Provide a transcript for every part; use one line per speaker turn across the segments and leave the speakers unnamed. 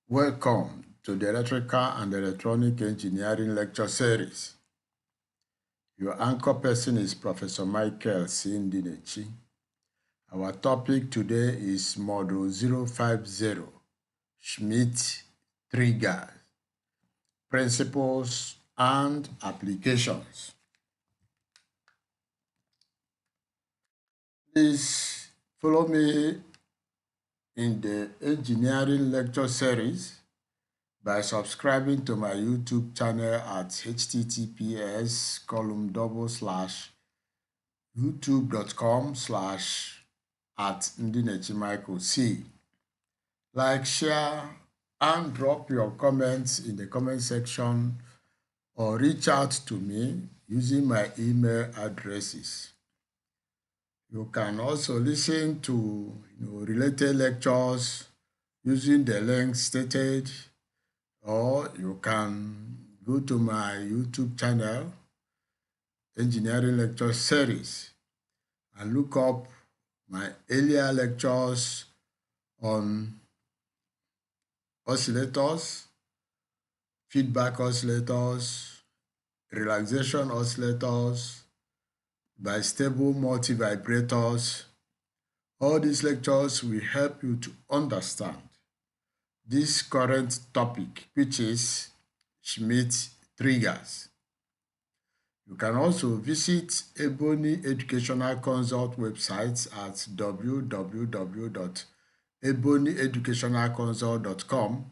Welcome to the Electrical and Electronic Engineering Lecture Series. Your anchor person is Professor Michael Sindinechi. Our topic today is Module 050, Schmitt Trigger, Principles and Applications. Please follow me in the Engineering Lecture Series by subscribing to my YouTube channel at https://youtube.com/@ndinechimichael.c. Like, share, and drop your comments in the comment section or reach out to me using my email addresses. You can also listen to related lectures using the link stated, or you can go to my YouTube channel, Engineering Lecture Series, and look up my earlier lectures on oscillators, feedback oscillators, relaxation oscillators, bistable multivibrators. All these lectures will help you to understand this current topic, which is Schmitt triggers. You can also visit Ebony Educational Consult website at www.ebonyeducationalconsult.com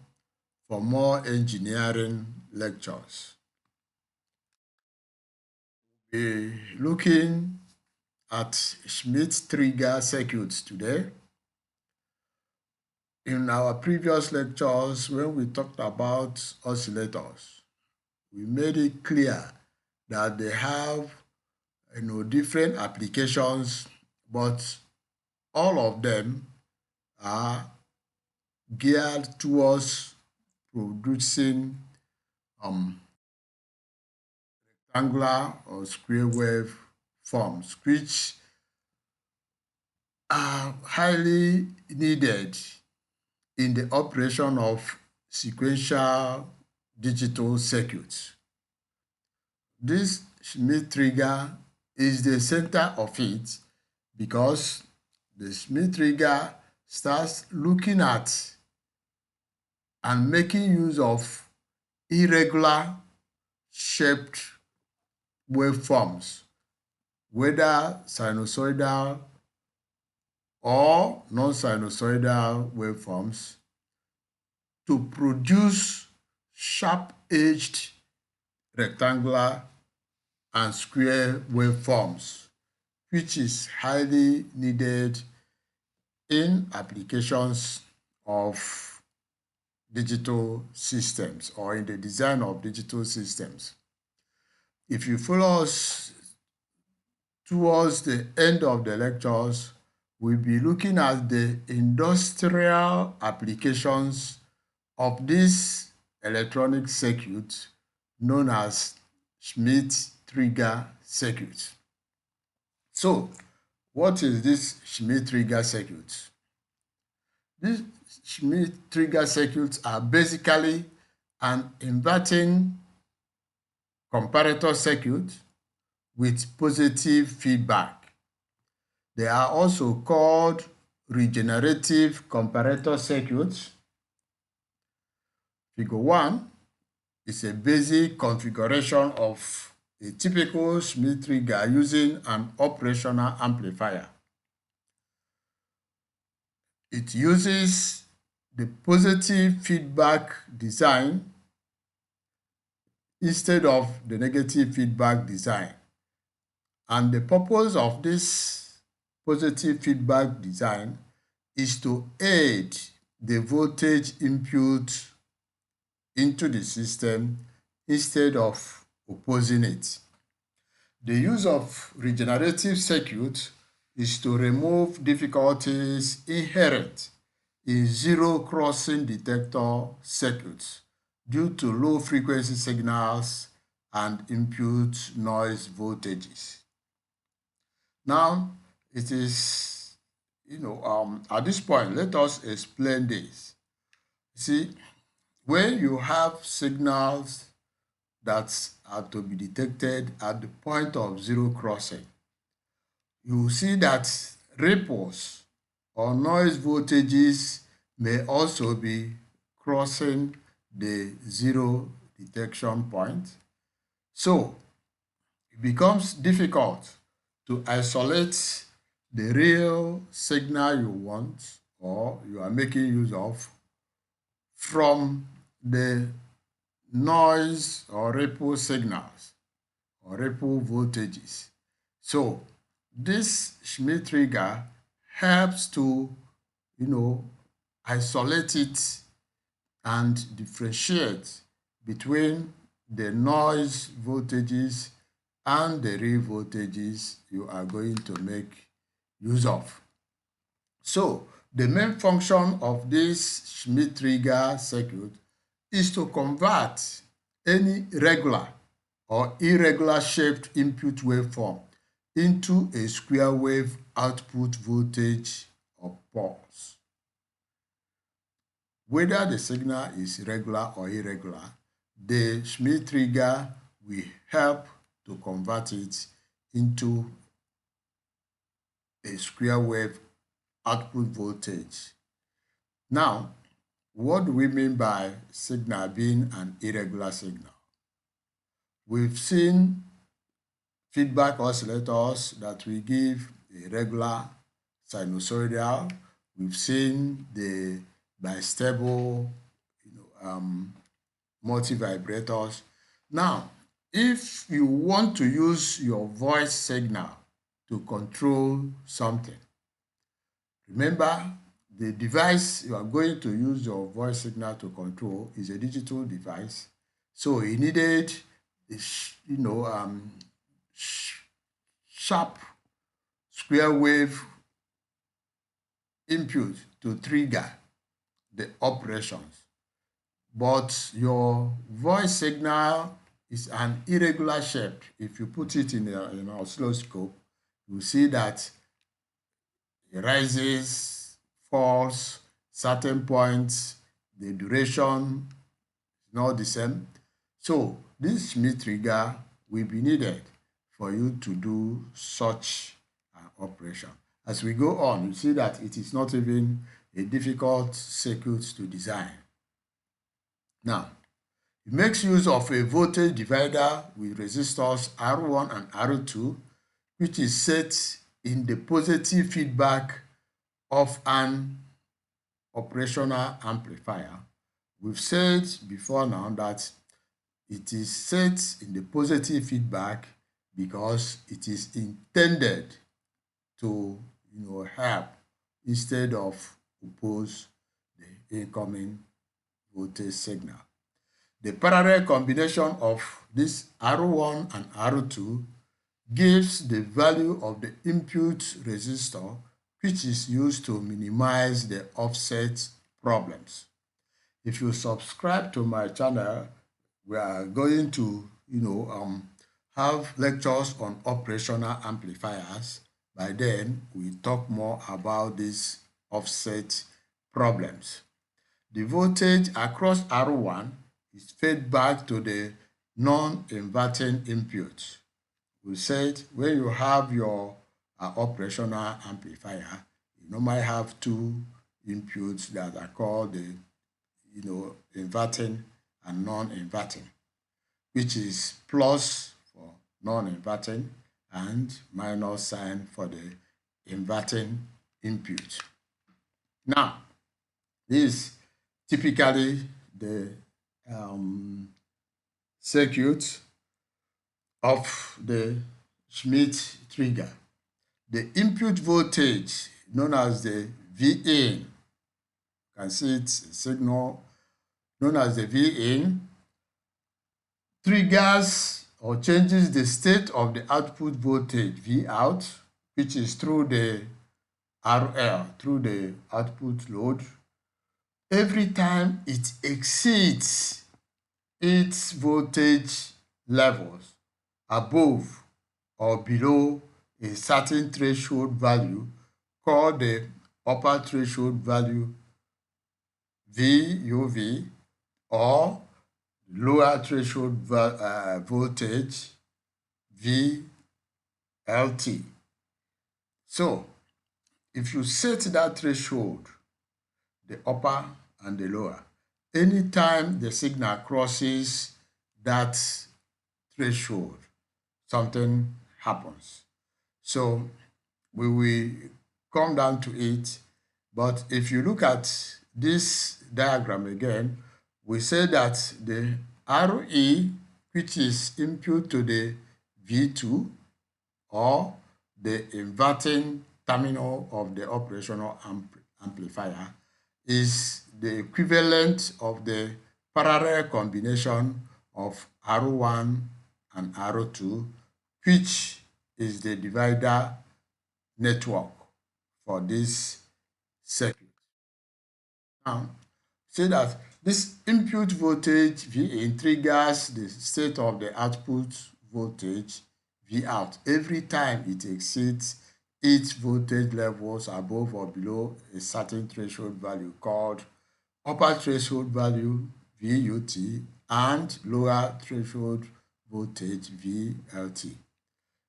for more engineering lectures. We're looking at Schmitt trigger circuits today. In our previous lectures, when we talked about oscillators, we made it clear that they have different applications, but all of them are geared towards producing rectangular or square wave forms, which are highly needed in the operation of sequential digital circuits. This Schmitt trigger is the center of it because the Schmitt trigger starts looking at and making use of irregular shaped waveforms, whether sinusoidal or non-sinusoidal waveforms, to produce sharp-edged rectangular and square waveforms, which is highly needed in applications of digital systems or in the design of digital systems. If you follow us towards the end of the lectures, we'll be looking at the industrial applications of this electronic circuit known as Schmitt trigger circuit. So, what is this Schmitt trigger circuit? These Schmitt trigger circuits are basically an inverting comparator circuit with positive feedback. They are also called regenerative comparator circuits. Figure 1 is a basic configuration of a typical Schmitt trigger using an operational amplifier. It uses the positive feedback design instead of the negative feedback design. And the purpose of this positive feedback design is to aid the voltage input into the system instead of opposing it. The use of regenerative circuit is to remove difficulties inherent in zero-crossing detector circuits due to low-frequency signals and input noise voltages. Now, it is, at this point, let us explain this. See, when you have signals that are to be detected at the point of zero crossing, you will see that ripples or noise voltages may also be crossing the zero detection point. So it becomes difficult to isolate the real signal you want or you are making use of from the noise or ripple signals or ripple voltages. So this Schmitt trigger helps to, isolate it and differentiate between the noise voltages and the real voltages you are going to make use of. So the main function of this Schmitt trigger circuit is to convert any regular or irregular shaped input waveform into a square wave output voltage or pulse. Whether the signal is regular or irregular, the Schmitt trigger will help to convert it into a square wave output voltage. Now, what do we mean by signal being an irregular signal? We've seen feedback oscillators that will give a regular sinusoidal. We've seen the bistable, multivibrators. Now, if you want to use your voice signal to control something, remember the device you are going to use your voice signal to control is a digital device. So you needed, sharp square wave input to trigger the operations. But your voice signal is an irregular shape. If you put it in an oscilloscope, you see that it rises, falls, certain points, the duration is not the same. So this Schmitt trigger will be needed for you to do such an operation. As we go on, you see that it is not even a difficult circuit to design. Now, it makes use of a voltage divider with resistors R1 and R2, which is set in the positive feedback of an operational amplifier. We've said before now that it is set in the positive feedback because it is intended to help instead of oppose the incoming voltage signal. The parallel combination of this R1 and R2 gives the value of the input resistor, which is used to minimize the offset problems. If you subscribe to my channel, we are going to have lectures on operational amplifiers. By then, we talk more about these offset problems. The voltage across R1 is fed back to the non-inverting input. We said when you have your operational amplifier, you normally have two inputs that are called the inverting and non-inverting, which is plus for non-inverting and minus sign for the inverting input. Now, this is typically the circuit of the Schmitt trigger. The input voltage, known as the Vin, you can see it's a signal known as the Vin, triggers or changes the state of the output voltage Vout, which is through the RL, through the output load, every time it exceeds its voltage levels above or below a certain threshold value called the upper threshold value VUV or lower threshold voltage VLT. So if you set that threshold, the upper and the lower, anytime the signal crosses that threshold, something happens. So we will come down to it. But if you look at this diagram again, we say that the RE, which is input to the V2 or the inverting terminal of the operational amplifier, is the equivalent of the parallel combination of R1 and R2, which is the divider network for this circuit. Now, say that this input voltage Vin triggers the state of the output voltage Vout every time it exceeds its voltage levels above or below a certain threshold value called upper threshold value VUT and lower threshold voltage VLT.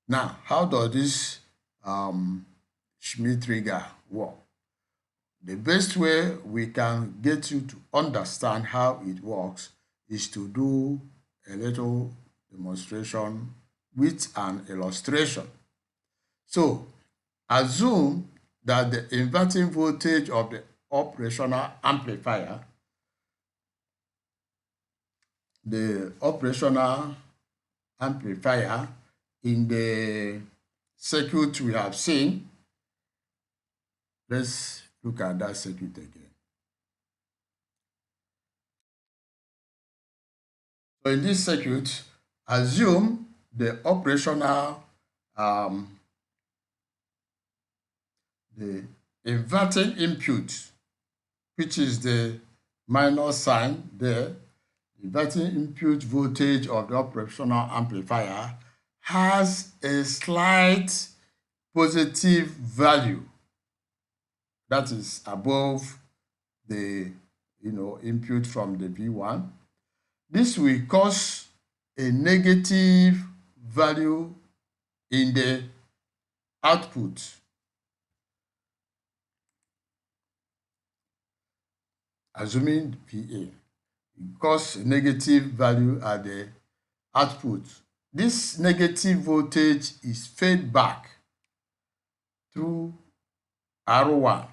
Now, how does this Schmitt Trigger work? The best way we can get you to understand how it works is to do a little demonstration with an illustration. So, assume that the inverting voltage of the operational amplifier, in the circuit we have seen. Let's look at that circuit again. So in this circuit, assume the operational, the inverting input, which is the minus sign there, inverting input voltage of the operational amplifier has a slight positive value that is above the input from the V1. This will cause a negative value in the output. Assuming VA, it causes a negative value at the output. This negative voltage is fed back through R1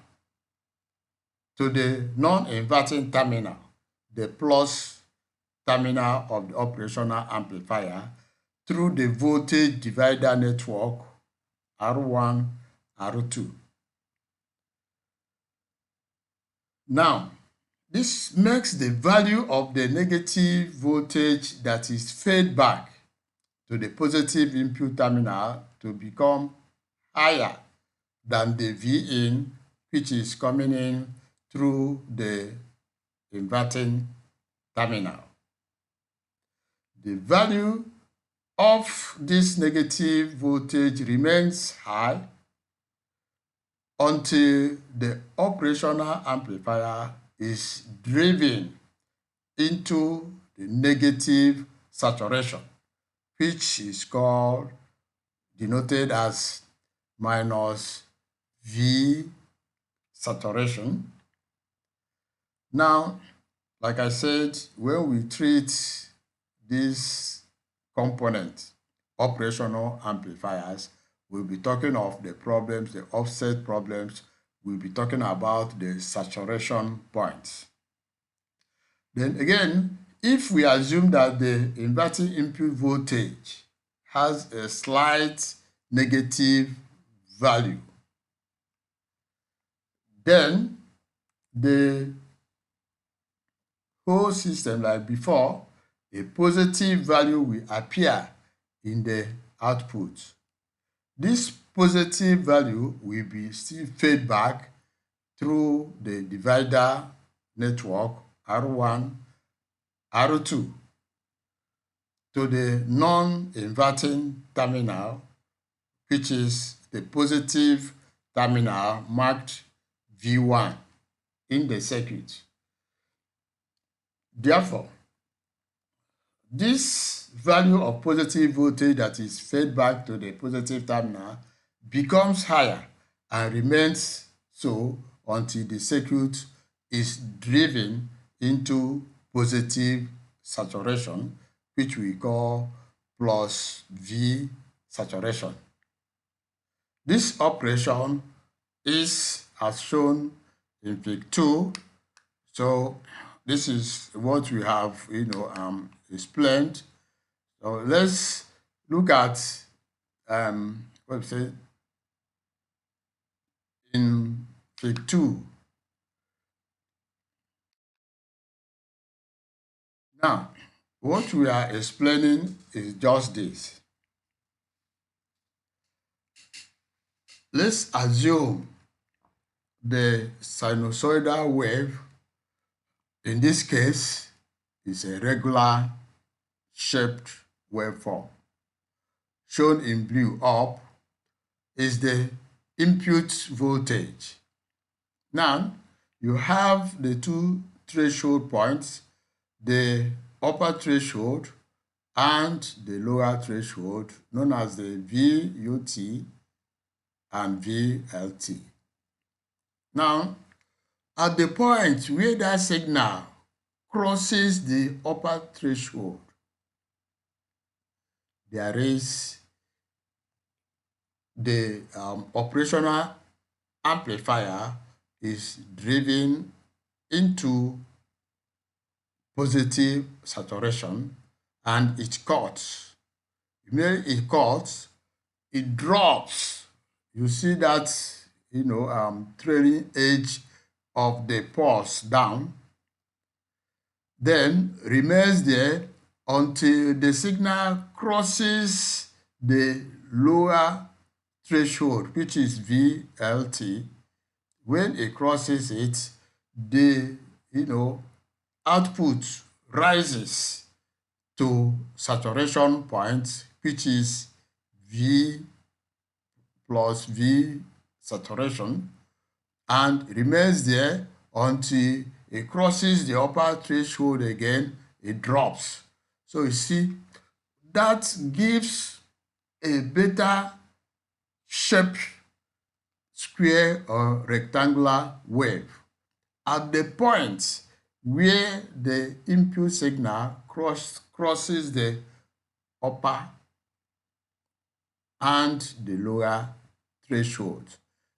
to the non-inverting terminal, the plus terminal of the operational amplifier, through the voltage divider network R1, R2. Now, this makes the value of the negative voltage that is fed back to the positive input terminal to become higher than the Vin, which is coming in through the inverting terminal. The value of this negative voltage remains high until the operational amplifier is driven into the negative saturation, which is denoted as minus V saturation. Now, like I said, when we treat this component, operational amplifiers, we'll be talking of the problems, the offset problems. We'll be talking about the saturation points. Then again, if we assume that the inverting input voltage has a slight negative value, then the whole system, like before, a positive value will appear in the output. This positive value will be still fed back through the divider network R1, R2 to the non-inverting terminal, which is the positive terminal marked V1 in the circuit. Therefore, this value of positive voltage that is fed back to the positive terminal becomes higher and remains so until the circuit is driven into positive saturation, which we call plus V saturation. This operation is as shown in Fig 2. So this is what we have, explained. So let's look at what we say in Fig 2. Now, what we are explaining is just this. Let's assume the sinusoidal wave, in this case, is a regular shaped waveform. Shown in blue up is the input voltage. Now, you have the two threshold points, the upper threshold and the lower threshold, known as the VUT and VLT. Now, at the point where that signal crosses the upper threshold, there is the operational amplifier is driven into positive saturation and it cuts. When it cuts, it drops. You see that, trailing edge of the pulse down, then remains there until the signal crosses the lower threshold, which is VLT. When it crosses it, the output rises to saturation point, which is V plus V saturation, and remains there until it crosses the upper threshold again, it drops. So you see, that gives a better shape, square or rectangular wave. At the point where the input signal crosses the upper and the lower threshold.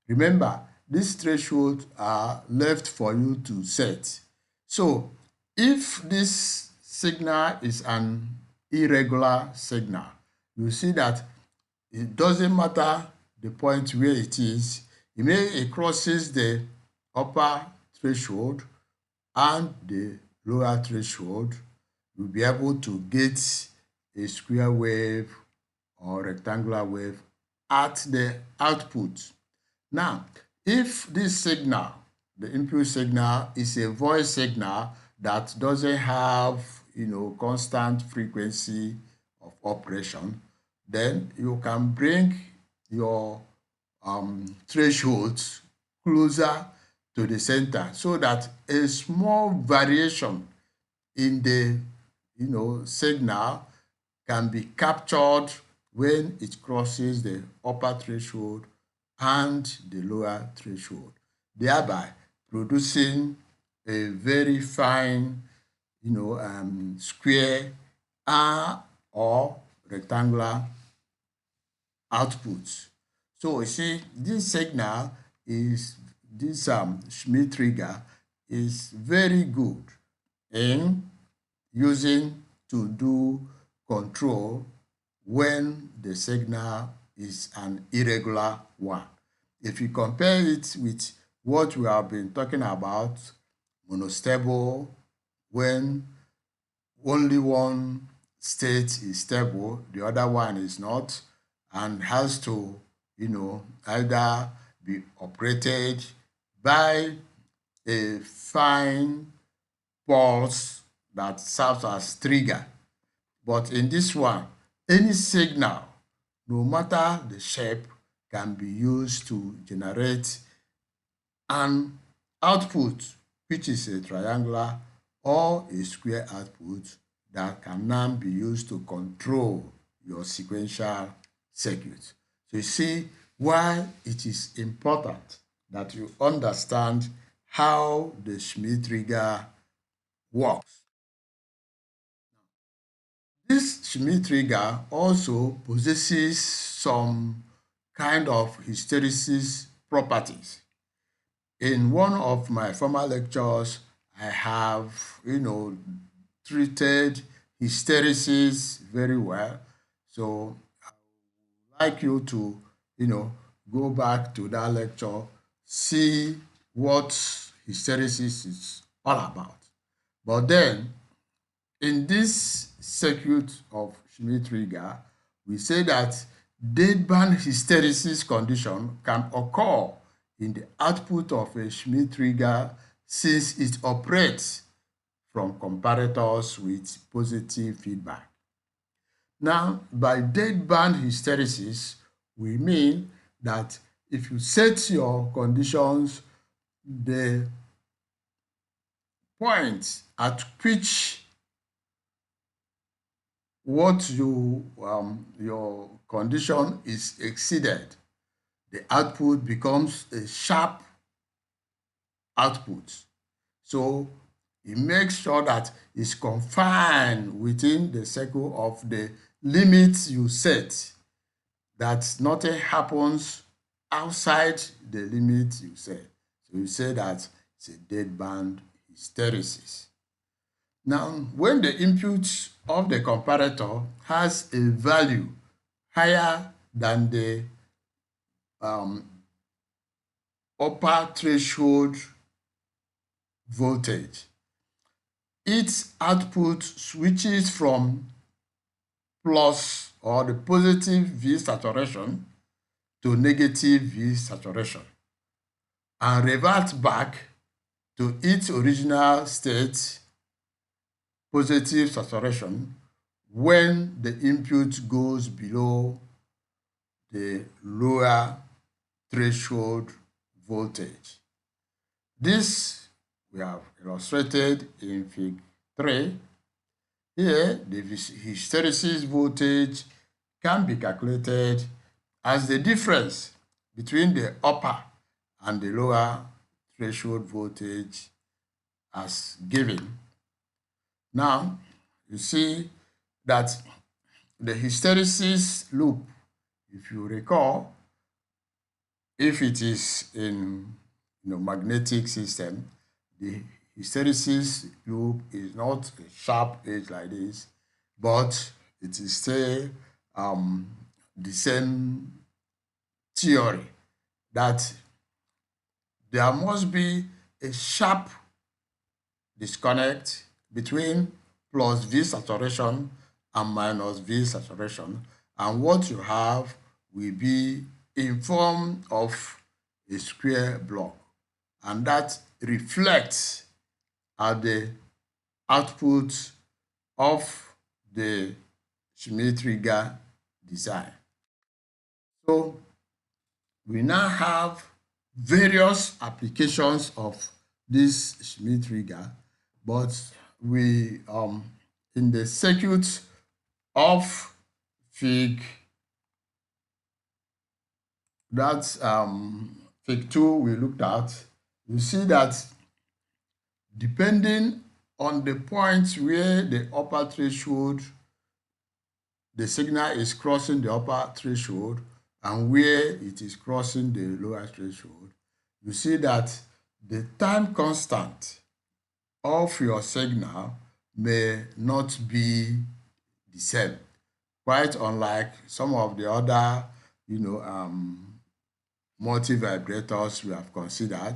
Remember, these thresholds are left for you to set. So if this signal is an irregular signal, you see that it doesn't matter the point where it is. It crosses the upper threshold and the lower threshold, you'll be able to get a square wave or rectangular wave at the output. Now, if this signal, the input signal, is a voice signal that doesn't have, constant frequency of operation, then you can bring your thresholds closer to the center so that a small variation in the signal can be captured when it crosses the upper threshold and the lower threshold, thereby producing a very fine square or rectangular output. So you see, this signal is this Schmitt trigger is very good in using to do control when the signal is an irregular one. If you compare it with what we have been talking about, monostable, when only one state is stable, the other one is not, and has to, either be operated by a fine pulse that serves as trigger. But in this one, any signal, no matter the shape, can be used to generate an output, which is a triangular or a square output that can now be used to control your sequential circuit. So you see why it is important that you understand how the Schmitt trigger works. This Schmitt trigger also possesses some kind of hysteresis properties. In one of my former lectures, I have, treated hysteresis very well. So I'd like you to, go back to that lecture, see what hysteresis is all about. But then, in this circuit of Schmitt trigger, we say that deadband hysteresis condition can occur in the output of a Schmitt trigger since it operates from comparators with positive feedback. Now, by deadband hysteresis, we mean that if you set your conditions, the point at which your condition is exceeded, the output becomes a sharp output. So it makes sure that it's confined within the circle of the limits you set, that nothing happens outside the limit you set. So you say that it's a deadband hysteresis. Now, when the input of the comparator has a value higher than the upper threshold voltage, its output switches from plus or the positive V saturation to negative V saturation and reverts back to its original state, positive saturation, when the input goes below the lower threshold voltage. This we have illustrated in Fig 3. Here, the hysteresis voltage can be calculated as the difference between the upper and the lower threshold voltage as given. Now, you see that the hysteresis loop, if you recall, if it is in magnetic system, the hysteresis loop is not a sharp edge like this, but it is still the same theory that there must be a sharp disconnect between plus V saturation and minus V saturation, and what you have will be in form of a square block, and that reflects at the output of the Schmitt trigger design. So we now have various applications of this Schmitt trigger, but we in the circuit of Fig Fig 2 we looked at, you see that depending on the point where the upper threshold, the signal is crossing the upper threshold, and where it is crossing the lower threshold, you see that the time constant of your signal may not be the same, quite unlike some of the other multivibrators we have considered.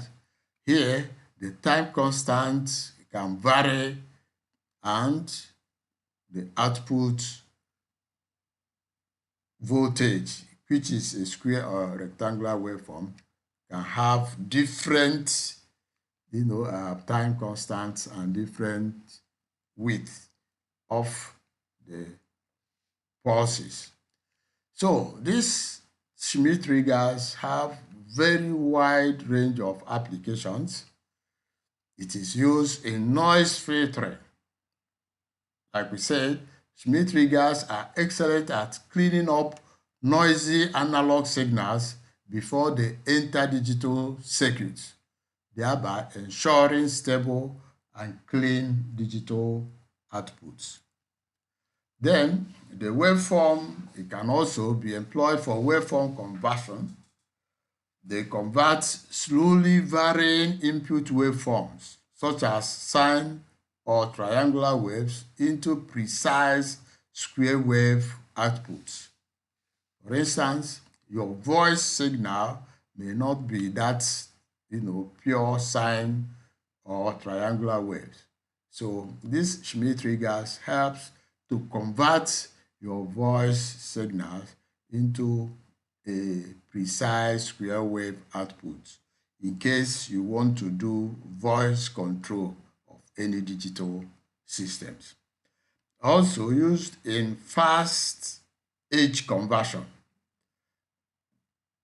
Here, the time constant can vary, and the output voltage, which is a square or rectangular waveform, can have different time constants and different width of the pulses. So these Schmitt triggers have very wide range of applications. It is used in noise filtering. Like we said, Schmitt triggers are excellent at cleaning up noisy analog signals before they enter digital circuits, thereby ensuring stable and clean digital outputs. Then, the waveform, it can also be employed for waveform conversion. They convert slowly varying input waveforms, such as sine or triangular waves, into precise square wave outputs. For instance, your voice signal may not be that, pure sine or triangular waves. So this Schmitt triggers helps to convert your voice signals into a precise square wave output in case you want to do voice control of any digital systems. Also used in fast edge conversion.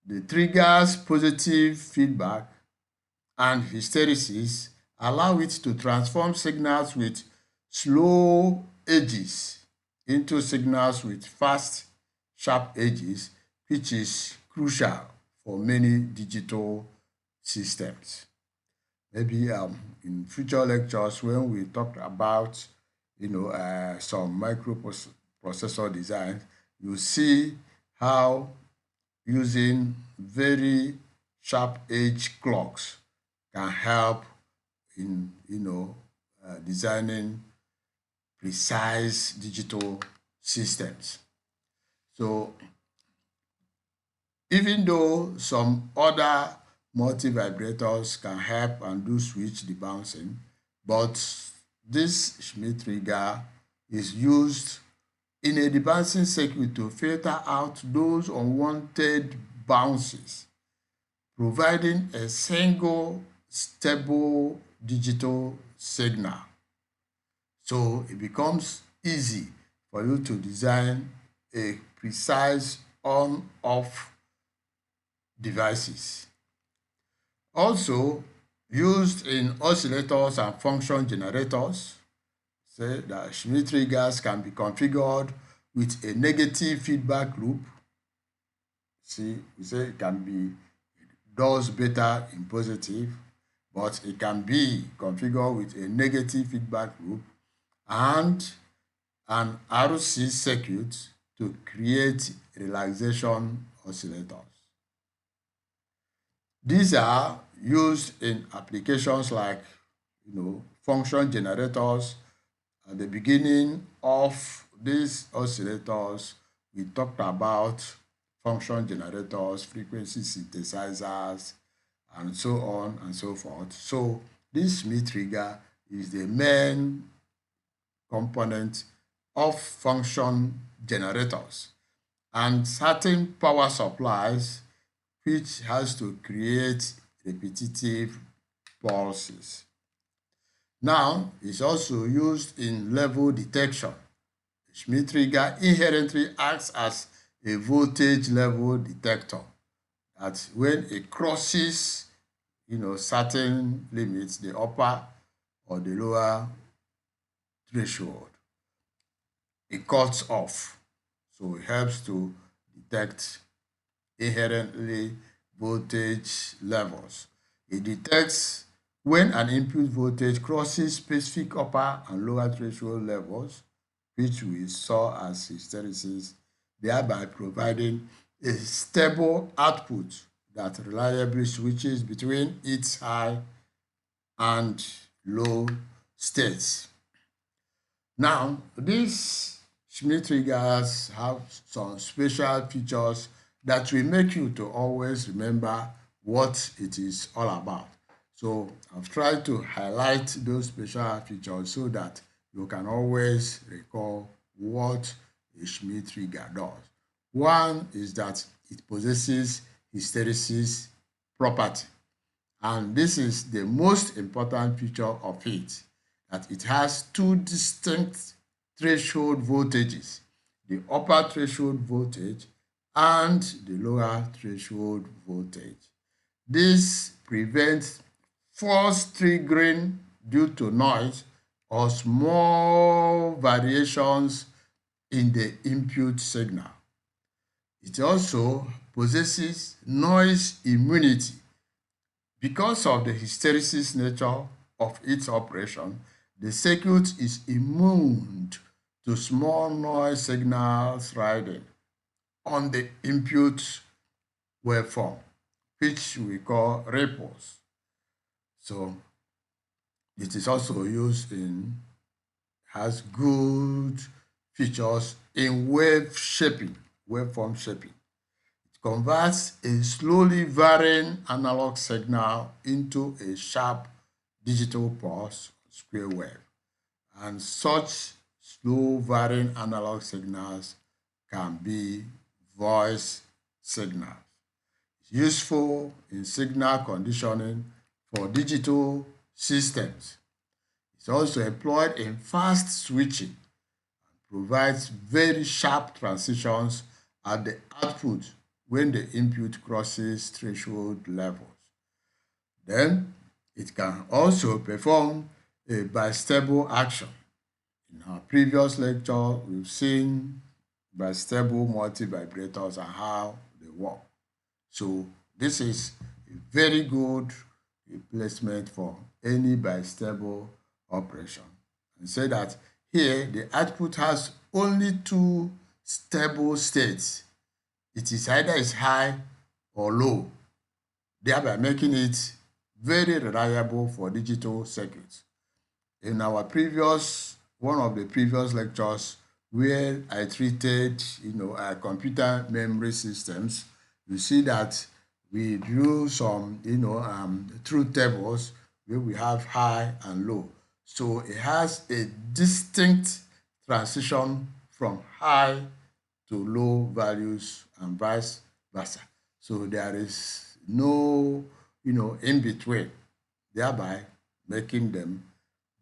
The triggers positive feedback and hysteresis allow it to transform signals with slow edges into signals with fast, sharp edges, which is crucial for many digital systems. Maybe in future lectures when we talk about some microprocessor design, you see how using very sharp edge clocks can help in designing precise digital systems. So even though some other multivibrators can help and do switch debouncing, but this Schmitt trigger is used in a debouncing circuit to filter out those unwanted bounces, providing a single stable digital signal. So it becomes easy for you to design a precise on-off devices. Also used in oscillators and function generators. Say that Schmitt triggers can be configured with a negative feedback loop. See, we say it can be, does better in positive, but it can be configured with a negative feedback loop and an RC circuit to create relaxation oscillators. These are used in applications like function generators. At the beginning of these oscillators, we talked about function generators, frequency synthesizers, and so on and so forth. So this Schmitt trigger is the main component of function generators and certain power supplies which has to create repetitive pulses. Now, it's also used in level detection. The Schmitt trigger inherently acts as a voltage level detector. That when it crosses, certain limits, the upper or the lower threshold, it cuts off. So it helps to detect inherently voltage levels. It detects when an input voltage crosses specific upper and lower threshold levels, which we saw as hysteresis, thereby providing a stable output that reliably switches between its high and low states. Now, these Schmitt triggers have some special features that will make you to always remember what it is all about. So I've tried to highlight those special features so that you can always recall what a Schmitt trigger does. One is that it possesses hysteresis property, and this is the most important feature of it, that it has two distinct threshold voltages, the upper threshold voltage and the lower threshold voltage. This prevents false triggering due to noise or small variations in the input signal. It also possesses noise immunity. Because of the hysteresis nature of its operation, the circuit is immune to small noise signals riding on the input waveform, which we call ripples. So it is also used in, has good features in waveform shaping. It converts a slowly varying analog signal into a sharp digital pulse square wave. And such slow varying analog signals can be voice signals. It's useful in signal conditioning for digital systems. It's also employed in fast switching, provides very sharp transitions at the output when the input crosses threshold levels. Then it can also perform a bistable action. In our previous lecture, we've seen bistable multivibrators and how they work. So this is a very good replacement for any bistable operation. And say that here the output has only two stable states. It is either is high or low, thereby making it very reliable for digital circuits. In our one of the previous lectures where I treated, computer memory systems, you see that we drew some, truth tables where we have high and low. So it has a distinct transition from high to low values and vice versa. So there is no, in between, thereby making them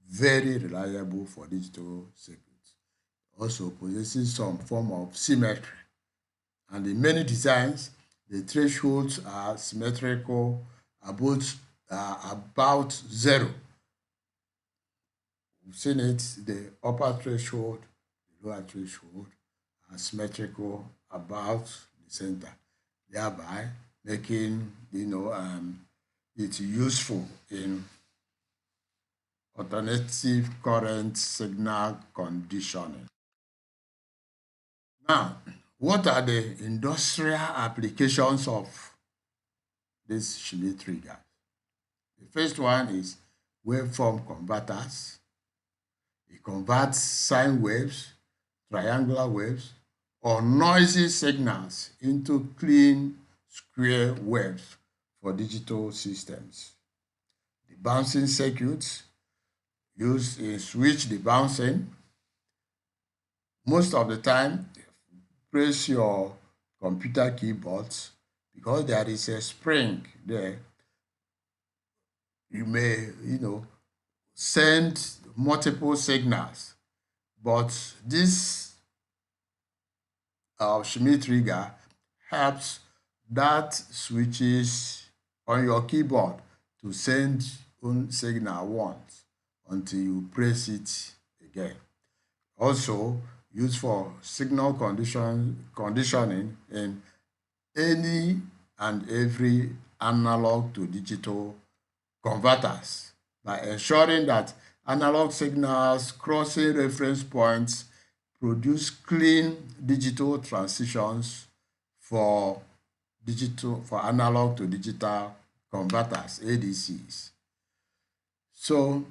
very reliable for digital circuits. Also possesses some form of symmetry. And in many designs, the thresholds are symmetrical about zero. We've seen it, the upper threshold, the lower threshold are symmetrical about the center, thereby making it useful in alternative current signal conditioning. Now, what are the industrial applications of this Schmitt trigger? The first one is waveform converters. It converts sine waves, triangular waves, or noisy signals into clean square waves for digital systems. The bouncing circuits used in switch debouncing. Most of the time, press your computer keyboards because there is a spring there. You may, send multiple signals, but this Schmitt trigger helps that switches on your keyboard to send one signal once until you press it again. Also used for signal conditioning in any and every analog to digital converters by ensuring that analog signals crossing reference points produce clean digital transitions for analog to digital converters, ADCs. So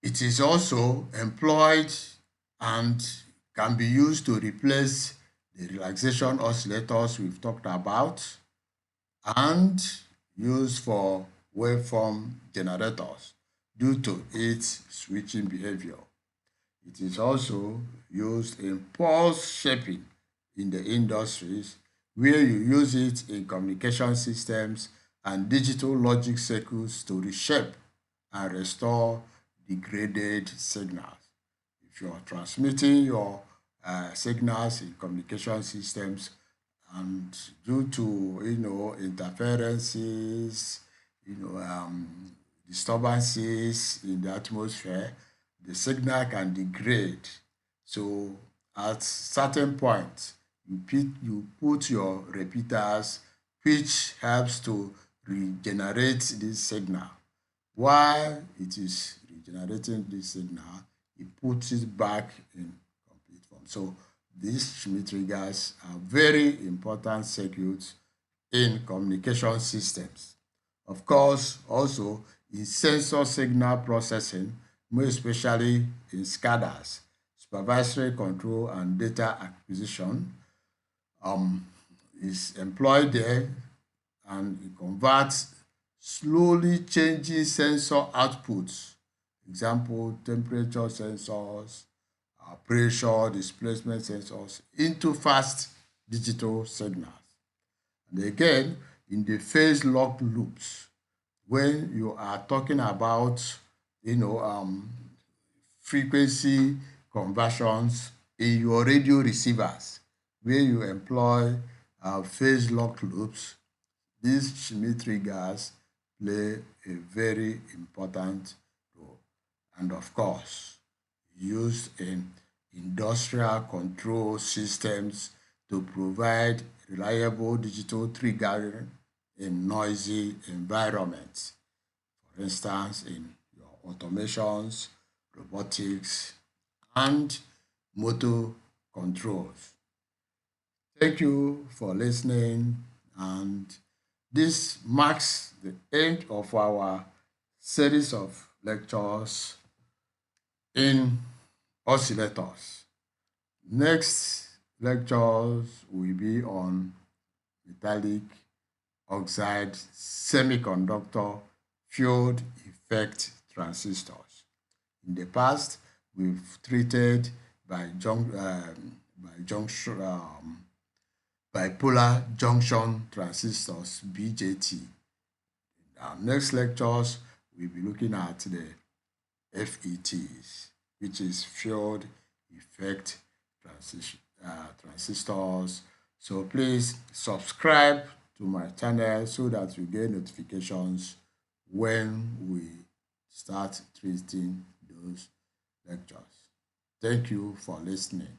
it is also employed and can be used to replace the relaxation oscillators we've talked about and used for waveform generators due to its switching behavior. It is also used in pulse shaping in the industries where you use it in communication systems and digital logic circuits to reshape and restore degraded signals. If you are transmitting your signals in communication systems and due to interferences, disturbances in the atmosphere, the signal can degrade. So at certain point, you put your repeaters, which helps to regenerate this signal. While it is regenerating this signal, it puts it back in complete form. So these Schmitt triggers are very important circuits in communication systems. Of course, also in sensor signal processing, more especially in SCADAs, supervisory control and data acquisition, is employed there, and it converts slowly changing sensor outputs. Example, temperature sensors, pressure, displacement sensors into fast digital signals. And again, in the phase lock loops, when you are talking about, frequency conversions in your radio receivers, where you employ phase lock loops, these Schmitt triggers play a very important role. And of course, used in industrial control systems to provide reliable digital triggering in noisy environments. For instance, in your automations, robotics, and motor controls. Thank you for listening, and this marks the end of our series of lectures in oscillators. Next lectures will be on metallic oxide semiconductor field effect transistors. In the past, we've treated bipolar junction transistors, BJT. Our next lectures, we'll be looking at the FETs, which is field effect transistors. So please subscribe to my channel so that you get notifications when we start treating those lectures. Thank you for listening.